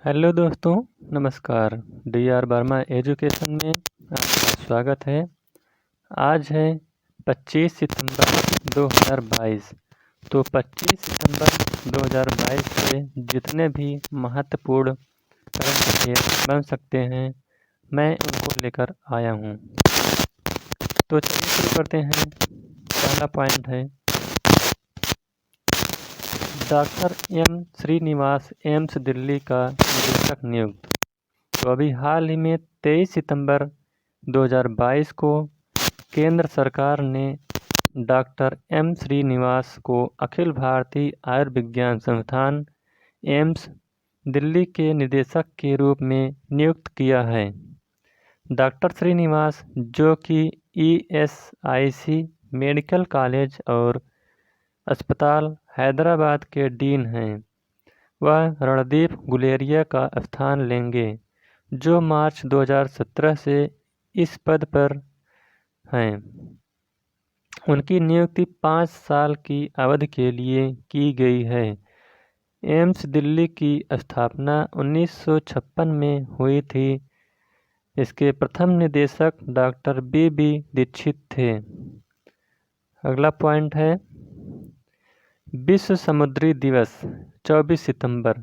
Hello दोस्तों, नमस्कार। D R Verma education में आपका स्वागत है। आज है 25 सितंबर 2022। तो 25 सितंबर 2022 से जितने भी महत्वपूर्ण करंट अफेयर बन सकते हैं, मैं उनको लेकर आया हूँ। तो चलिए शुरू करते हैं। पहला पॉइंट है डॉक्टर एम श्रीनिवास एम्स दिल्ली का निदेशक नियुक्त। तो अभी हाल ही में 23 सितंबर 2022 को केंद्र सरकार ने डॉक्टर एम श्रीनिवास को अखिल भारतीय आयुर्विज्ञान संस्थान एम्स दिल्ली के निदेशक के रूप में नियुक्त किया है। डॉक्टर श्रीनिवास, जो कि ईएसआईसी मेडिकल कॉलेज और अस्पताल हैदराबाद के डीन हैं, वह रणदीप गुलेरिया का स्थान लेंगे, जो मार्च 2017 से इस पद पर हैं। उनकी नियुक्ति 5 साल की अवधि के लिए की गई है। एम्स दिल्ली की स्थापना 1956 में हुई थी। इसके प्रथम निदेशक डॉक्टर बी दीक्षित थे। अगला पॉइंट है विश्व समुद्री दिवस 24 सितंबर।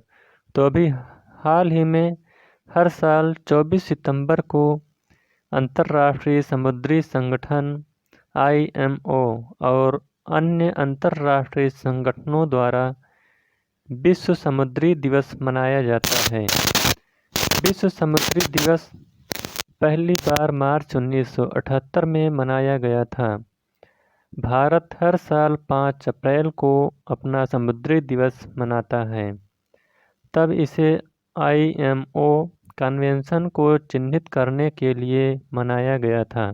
तो अभी हाल ही में हर साल 24 सितंबर को अंतर्राष्ट्रीय समुद्री संगठन IMO और अन्य अंतर्राष्ट्रीय संगठनों द्वारा विश्व समुद्री दिवस मनाया जाता है। विश्व समुद्री दिवस पहली बार मार्च 1978 में मनाया गया था। भारत हर साल 5 अप्रैल को अपना समुद्री दिवस मनाता है। तब इसे IMO कन्वेंशन को चिन्हित करने के लिए मनाया गया था।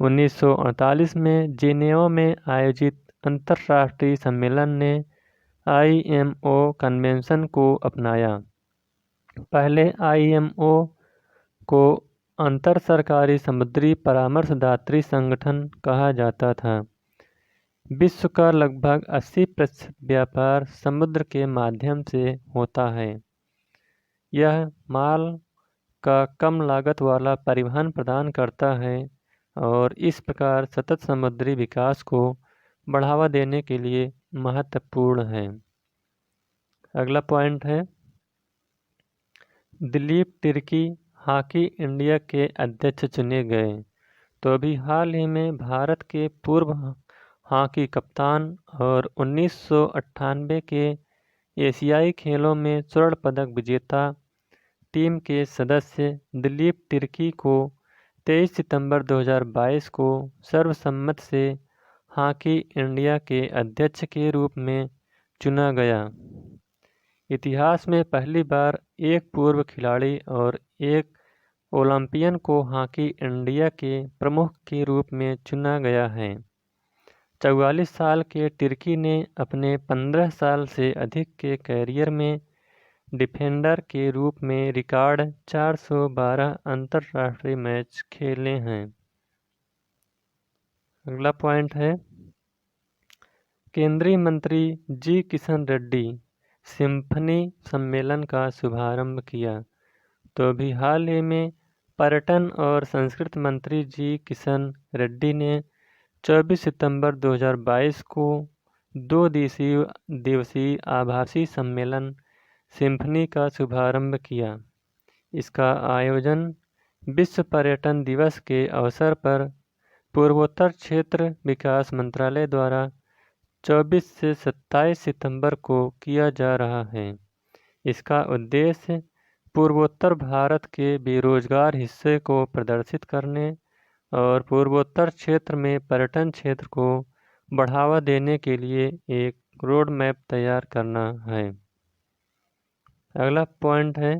1948 में जिनेवा में आयोजित अंतर्राष्ट्रीय सम्मेलन ने IMO कन्वेंशन को अपनाया। पहले IMO को अंतर सरकारी समुद्री परामर्शदात्री संगठन कहा जाता था। विश्व का लगभग 80% व्यापार समुद्र के माध्यम से होता है। यह माल का कम लागत वाला परिवहन प्रदान करता है और इस प्रकार सतत समुद्री विकास को बढ़ावा देने के लिए महत्वपूर्ण है। अगला पॉइंट है दिलीप तिर्की हॉकी इंडिया के अध्यक्ष चुने गए। तो अभी हाल ही में भारत के पूर्व हॉकी कप्तान और 1998 के एशियाई खेलों में स्वर्ण पदक विजेता टीम के सदस्य दिलीप तिर्की को 23 सितंबर 2022 को सर्वसम्मत से हॉकी इंडिया के अध्यक्ष के रूप में चुना गया। इतिहास में पहली बार एक पूर्व खिलाड़ी और एक ओलंपियन को हॉकी इंडिया के प्रमुख के रूप में चुना गया है। 44 साल के तिर्की ने अपने 15 साल से अधिक के कैरियर में डिफेंडर के रूप में रिकॉर्ड 412 अंतर्राष्ट्रीय मैच खेले हैं। अगला पॉइंट है केंद्रीय मंत्री जी किशन रेड्डी सिम्फनी सम्मेलन का शुभारंभ किया। तो अभी हाल ही में पर्यटन और संस्कृति मंत्री जी किशन रेड्डी ने 24 सितंबर 2022 को 2 दिवसीय आभासी सम्मेलन सिम्फनी का शुभारंभ किया। इसका आयोजन विश्व पर्यटन दिवस के अवसर पर पूर्वोत्तर क्षेत्र विकास मंत्रालय द्वारा 24 से 27 सितंबर को किया जा रहा है। इसका उद्देश्य पूर्वोत्तर भारत के बेरोजगार हिस्से को प्रदर्शित करने और पूर्वोत्तर क्षेत्र में पर्यटन क्षेत्र को बढ़ावा देने के लिए एक रोड मैप तैयार करना है। अगला पॉइंट है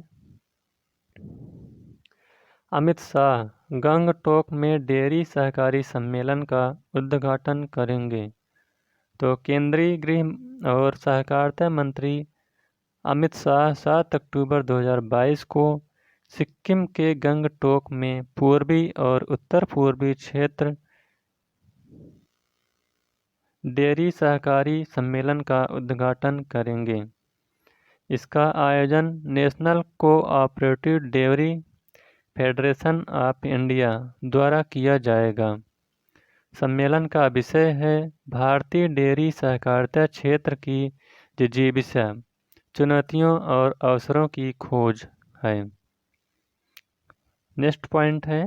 अमित शाह गंगटोक में डेयरी सहकारी सम्मेलन का उद्घाटन करेंगे। तो केंद्रीय गृह और सहकारिता मंत्री अमित शाह 7 अक्टूबर 2022 को सिक्किम के गंगटोक में पूर्वी और उत्तर पूर्वी क्षेत्र डेयरी सहकारी सम्मेलन का उद्घाटन करेंगे। इसका आयोजन national cooperative dairy federation of India द्वारा किया जाएगा। सम्मेलन का विषय है भारतीय डेयरी सहकारिता क्षेत्र की जिजीविका, चुनौतियों और अवसरों की खोज है। नेक्स्ट पॉइंट है,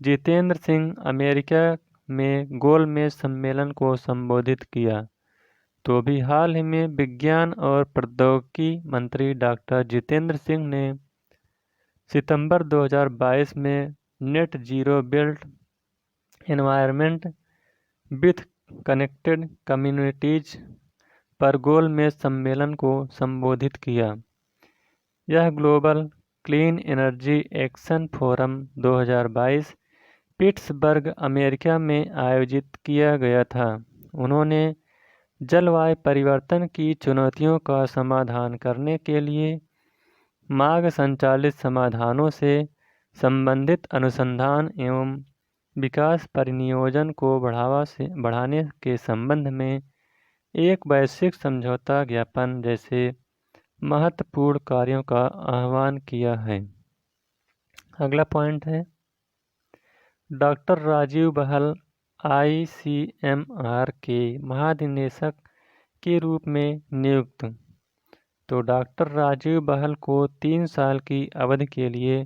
जितेंद्र सिंह अमेरिका में गोलमेज सम्मेलन को संबोधित किया। तो भी हाल ही में विज्ञान और प्रौद्योगिकी मंत्री डॉक्टर जितेंद्र सिंह ने सितंबर 2022 में net zero built environment with connected communities पर गोलमेज सम्मेलन को संबोधित किया। यह global clean energy action forum 2022 Pittsburgh, America में आयोजित किया गया था। उन्होंने जलवायु परिवर्तन की चुनौतियों का समाधान करने के लिए मार्ग संचालित समाधानों से संबंधित अनुसंधान एवं विकास परिनियोजन को बढ़ाने के संबंध में एक वैश्विक समझौता ज्ञापन जैसे महत्वपूर्ण कार्यों का आह्वान किया है। अगला पॉइंट है, डॉक्टर राजीव बहल ICMR के महानिदेशक के रूप में नियुक्त। तो डॉक्टर राजीव बहल को 3 साल की अवधि के लिए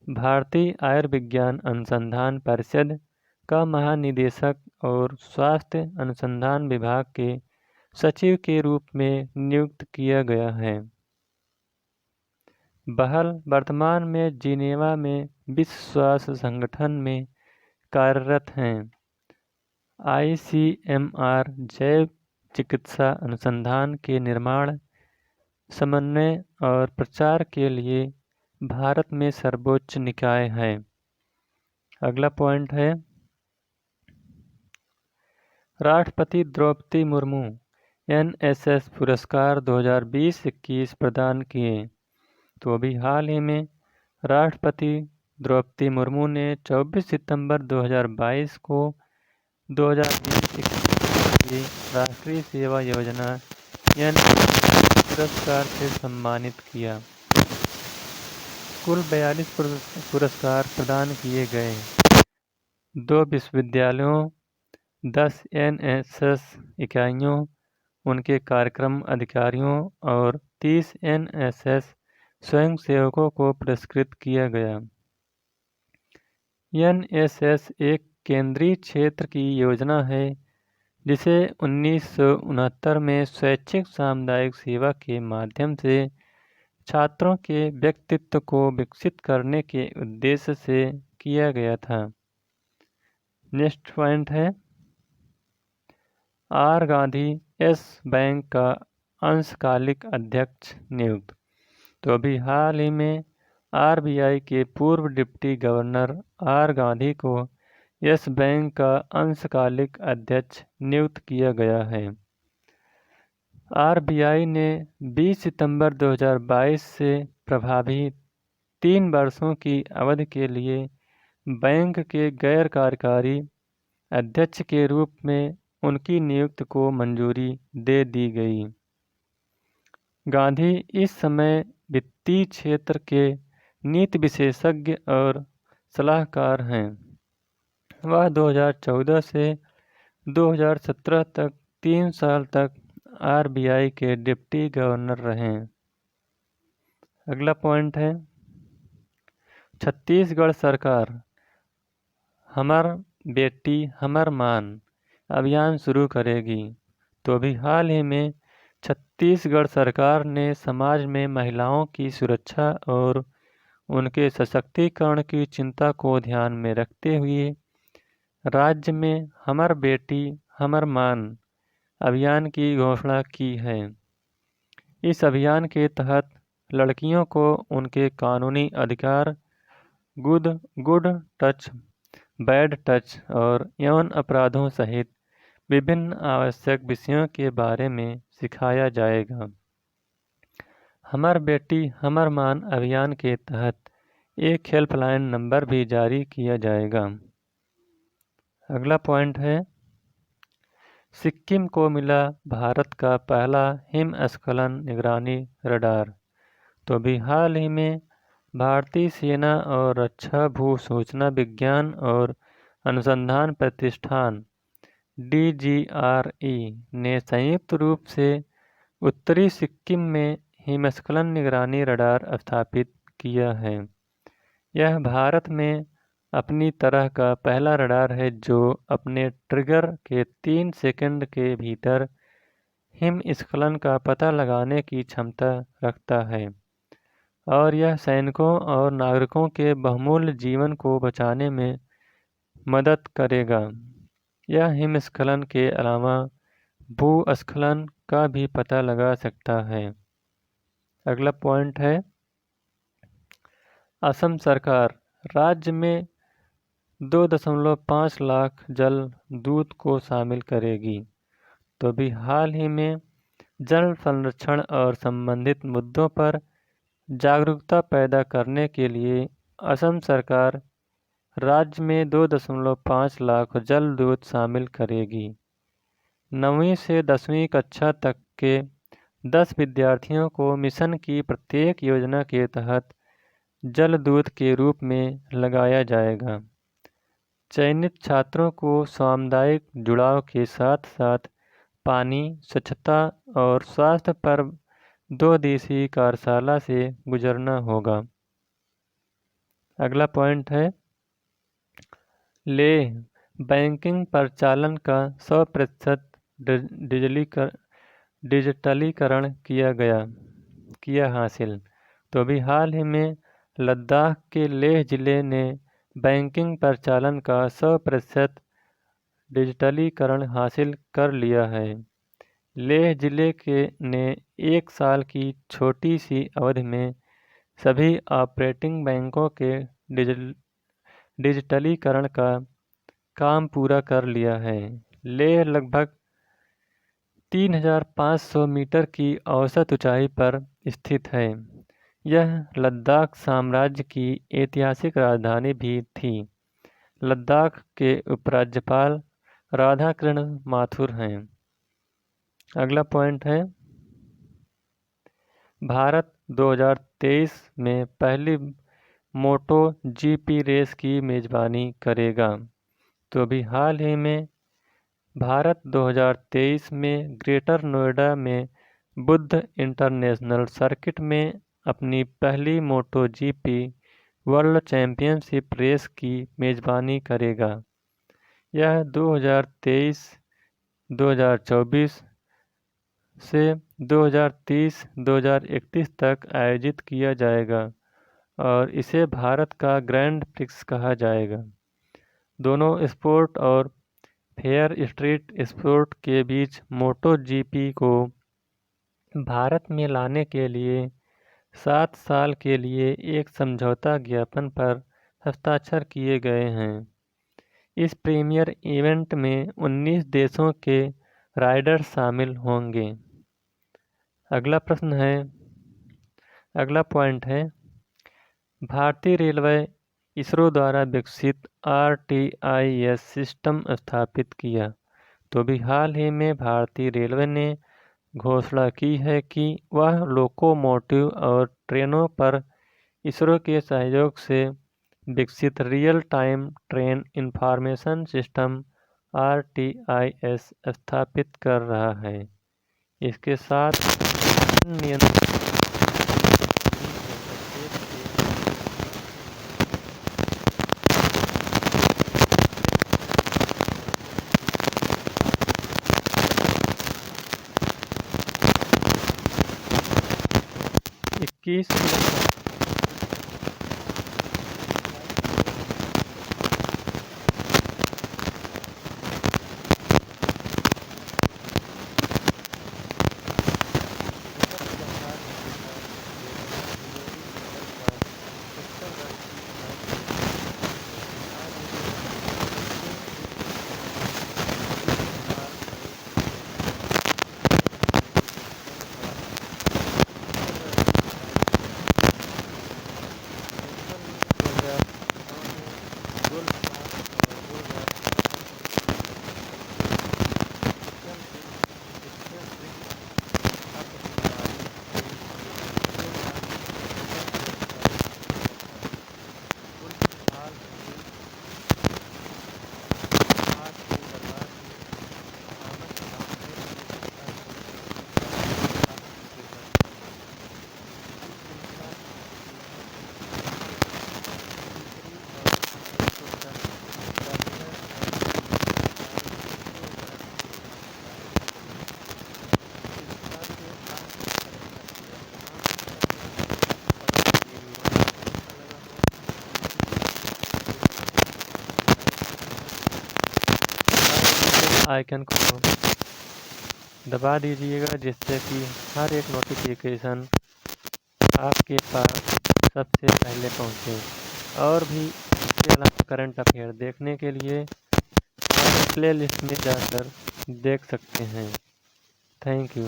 भारतीय आयुर्विज्ञान अनुसंधान परिषद का महानिदेशक और स्वास्थ्य अनुसंधान विभाग के सचिव के रूप में नियुक्त किया गया है। बहल वर्तमान में जिनेवा में विश्व स्वास्थ्य संगठन में कार्यरत हैं। ICMR जैव चिकित्सा अनुसंधान के निर्माण, समन्वय और प्रचार के लिए भारत में सर्वोच्च निकाय है। अगला पॉइंट है, राष्ट्रपति द्रौपदी मुर्मू NSS पुरस्कार 2020-21 प्रदान किए। तो अभी हाल ही में राष्ट्रपति द्रौपदी मुर्मू ने 24 सितंबर 2022 को 2020-21 की राष्ट्रीय सेवा योजना NSS पुरस्कार से सम्मानित किया। कुल 42 पुरस्कार प्रदान किए गए। 2 विश्वविद्यालयों, 10 NSS इकाइयों, उनके कार्यक्रम अधिकारियों और 30 NSS स्वयंसेवकों को पुरस्कृत किया गया। NSS एक केंद्रीय क्षेत्र की योजना है जिसे 1969 में स्वैच्छिक सामुदायिक सेवा के माध्यम से छात्रों के व्यक्तित्व को विकसित करने के उद्देश्य से किया गया था। नेक्स्ट पॉइंट है, R गांधी यस बैंक का अंशकालिक अध्यक्ष नियुक्त। तो अभी हाल ही में RBI के पूर्व डिप्टी गवर्नर R गांधी को यस बैंक का अंशकालिक अध्यक्ष नियुक्त किया गया है। RBI ने 20 सितंबर 2022 से प्रभावी 3 वर्षों की अवधि के लिए बैंक के गैर कार्यकारी अध्यक्ष के रूप में उनकी नियुक्ति को मंजूरी दे दी गई। गांधी इस समय वित्तीय क्षेत्र के नीति विशेषज्ञ और सलाहकार हैं। वह 2014 से 2017 तक 3 साल तक RBI के डिप्टी गवर्नर रहे। अगला पॉइंट है, छत्तीसगढ़ सरकार हमर बेटी हमर मान अभियान शुरू करेगी। तो अभी हाल ही में छत्तीसगढ़ सरकार ने समाज में महिलाओं की सुरक्षा और उनके सशक्तिकरण की चिंता को ध्यान में रखते हुए राज्य में हमर बेटी हमर मान अभियान की घोषणा की है। इस अभियान के तहत लड़कियों को उनके कानूनी अधिकार, गुड टच, बैड टच और यौन अपराधों सहित विभिन्न आवश्यक विषयों के बारे में सिखाया जाएगा। हमर बेटी हमर मान अभियान के तहत एक हेल्पलाइन नंबर भी जारी किया जाएगा। अगला पॉइंट है, सिक्किम को मिला भारत का पहला हिमस्खलन निगरानी रडार। तो अभी हाल ही में भारतीय सेना और रक्षा भू सूचना विज्ञान और अनुसंधान प्रतिष्ठान DGRE ने संयुक्त रूप से उत्तरी सिक्किम में हिमस्खलन निगरानी रडार स्थापित किया है। यह भारत में अपनी तरह का पहला रडार है जो अपने ट्रिगर के 3 सेकंड के भीतर हिमस्खलन का पता लगाने की क्षमता रखता है और यह सैनिकों और नागरिकों के बहुमूल्य जीवन को बचाने में मदद करेगा। यह हिमस्खलन के अलावा भूस्खलन का भी पता लगा सकता है। अगला पॉइंट है, असम सरकार राज्य में 2.5 लाख जल दूत को शामिल करेगी। तो अभी हाल ही में जल संरक्षण और संबंधित मुद्दों पर जागरूकता पैदा करने के लिए असम सरकार राज्य में 2.5 लाख जल दूत शामिल करेगी। 9वीं से 10वीं कक्षा तक के 10 विद्यार्थियों को मिशन की प्रत्येक योजना के तहत जल दूत के रूप में लगाया जाएगा। चयनित छात्रों को सामुदायिक जुड़ाव के साथ साथ पानी, स्वच्छता और स्वास्थ्य पर 2 दिवसीय कार्यशाला से गुजरना होगा। अगला पॉइंट है, लेह बैंकिंग परिचालन का 100% डिजिटलीकरण किया हासिल। तो अभी हाल ही में लद्दाख के लेह जिले ने बैंकिंग परिचालन का 100% डिजिटलीकरण हासिल कर लिया है। लेह जिले ने 1 साल की छोटी सी अवधि में सभी ऑपरेटिंग बैंकों के डिजिटलीकरण का काम पूरा कर लिया है। लेह लगभग 3500 मीटर की औसत ऊंचाई पर स्थित है। यह लद्दाख साम्राज्य की ऐतिहासिक राजधानी भी थी। लद्दाख के उपराज्यपाल राधाकृष्ण माथुर हैं। अगला पॉइंट है, भारत 2023 में पहली मोटो GP रेस की मेजबानी करेगा। तो अभी हाल ही में भारत 2023 में ग्रेटर नोएडा में बुद्ध इंटरनेशनल सर्किट में अपनी पहली मोटो GP वर्ल्ड चैंपियनशिप रेस की मेजबानी करेगा। यह 2023-2024 से 2030-2031 तक आयोजित किया जाएगा और इसे भारत का ग्रैंड प्रिक्स कहा जाएगा। दोनों स्पोर्ट और फेयर स्ट्रीट स्पोर्ट के बीच मोटो GP को भारत में लाने के लिए 7 साल के लिए एक समझौता ज्ञापन पर हस्ताक्षर किए गए हैं। इस प्रीमियर इवेंट में 19 देशों के राइडर शामिल होंगे। अगला पॉइंट है, भारतीय रेलवे इसरो द्वारा विकसित RTIS सिस्टम स्थापित किया। तो अभी हाल ही में भारतीय रेलवे ने घोषणा की है कि वह लोकोमोटिव और ट्रेनों पर इसरो के सहयोग से विकसित real time train information system RTIS स्थापित कर रहा है। इसके साथ नियंत्रण 21 आइकन को दबा दीजिएगा, जिससे कि हर एक नोटिफिकेशन आपके पास सबसे पहले पहुंचे। और भी इसके अलावा करंट अफेयर देखने के लिए आप प्ले लिस्ट में जाकर देख सकते हैं। Thank you.